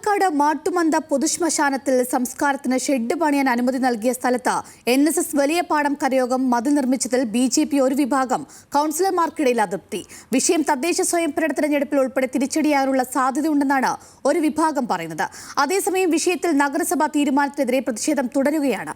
പാലക്കാട് മാട്ടുമന്ത പൊതുശ്മശാനത്തിൽ സംസ്കാരത്തിന് ഷെഡ് പണിയാൻ അനുമതി നൽകിയ സ്ഥലത്ത് NSS വലിയപാടം കരയോഗം മതിൽ നിർമ്മിച്ചതിൽ BJP ഒരു വിഭാഗം കൗൺസിലർമാർക്കിടയിൽ അതൃപ്തി. വിഷയം തദ്ദേശ സ്വയംഭരണ തെരഞ്ഞെടുപ്പിൽ ഉൾപ്പെടെ തിരിച്ചടിയാനുള്ള സാധ്യതയുണ്ടെന്നാണ് ഒരു വിഭാഗം പറയുന്നത്. അതേസമയം വിഷയത്തിൽ നഗരസഭാ തീരുമാനത്തിനെതിരെ പ്രതിഷേധം തുടരുകയാണ്.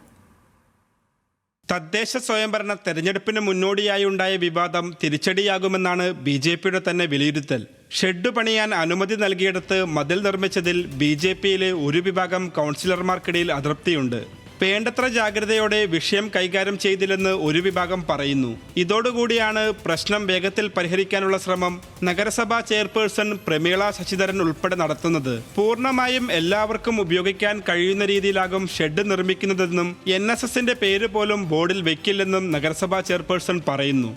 തദ്ദേശ സ്വയംഭരണ തെരഞ്ഞെടുപ്പിന് മുന്നോടിയായി ഉണ്ടായ വിവാദം തിരിച്ചടിയാകുമെന്നാണ് BJPയുടെ തന്നെ വിലയിരുത്തൽ. ഷെഡ് പണിയാൻ അനുമതി നൽകിയിടത്ത് മതിൽ നിർമ്മിച്ചതിൽ BJPയിലെ ഒരു വിഭാഗം കൗൺസിലർമാർക്കിടയിൽ അതൃപ്തിയുണ്ട്. വേണ്ടത്ര ജാഗ്രതയോടെ വിഷയം കൈകാര്യം ചെയ്തില്ലെന്ന് ഒരു വിഭാഗം പറയുന്നു. ഇതോടുകൂടിയാണ് പ്രശ്നം വേഗത്തിൽ പരിഹരിക്കാനുള്ള ശ്രമം നഗരസഭാ ചെയർപേഴ്സൺ പ്രമീള ശശിധരൻ ഉൾപ്പെടെ നടത്തുന്നത്. പൂർണ്ണമായും എല്ലാവർക്കും ഉപയോഗിക്കാൻ കഴിയുന്ന രീതിയിലാകും ഷെഡ് നിർമ്മിക്കുന്നതെന്നും NSSന്റെ പേര് പോലും ബോർഡിൽ വെക്കില്ലെന്നും നഗരസഭാ ചെയർപേഴ്സൺ പറയുന്നു.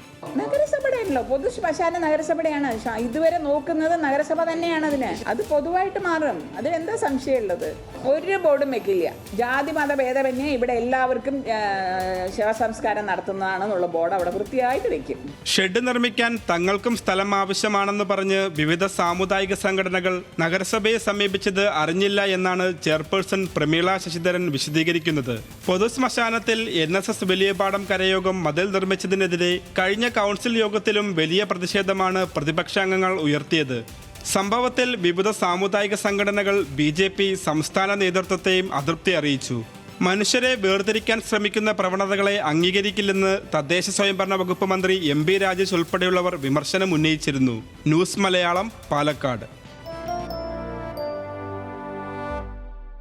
പൊതുശ്മശാന നഗരസഭയാണ് ഇതുവരെ നോക്കുന്നത്. നഗരസഭ തന്നെയാണ് അത് പൊതുവായിട്ട് മാറും. അതിലെന്താ സംശയമുള്ളത്? ഒരു ബോർഡും വെക്കില്ല. ജാതി മത ഭേദമന്യേ ഇവിടെ എല്ലാവർക്കും ശവസംസ്കാരം നടത്തുന്നതാണെന്നുള്ള ബോർഡ് അവിടെ വൃത്തിയായിട്ട് വെക്കും. ഷെഡ് നിർമ്മിക്കാൻ തങ്ങൾക്കും സ്ഥലം ആവശ്യമാണെന്ന് പറഞ്ഞ് വിവിധ സാമുദായിക സംഘടനകൾ നഗരസഭയെ സമീപിച്ചത് അറിഞ്ഞില്ല എന്നാണ് ചെയർപേഴ്സൺ പ്രമീള ശശിധരൻ വിശദീകരിക്കുന്നത്. പൊതുശ്മശാനത്തിൽ NSS വലിയപാടം കരയോഗം മതിൽ നിർമ്മിച്ചതിനെതിരെ കഴിഞ്ഞ കൗൺസിൽ യോഗത്തിലും വലിയ പ്രതിഷേധമാണ് പ്രതിപക്ഷാംഗങ്ങൾ ഉയർത്തിയത്. സംഭവത്തിൽ വിവിധ സാമുദായിക സംഘടനകൾ BJP സംസ്ഥാന നേതൃത്വത്തെയും അതൃപ്തി അറിയിച്ചു. മനുഷ്യരെ വേർതിരിക്കാൻ ശ്രമിക്കുന്ന പ്രവണതകളെ അംഗീകരിക്കില്ലെന്ന് തദ്ദേശ സ്വയംഭരണ വകുപ്പ് മന്ത്രി MB രാജേഷ് ഉൾപ്പെടെയുള്ളവർ വിമർശനം ഉന്നയിച്ചിരുന്നു. ന്യൂസ് മലയാളം, പാലക്കാട്.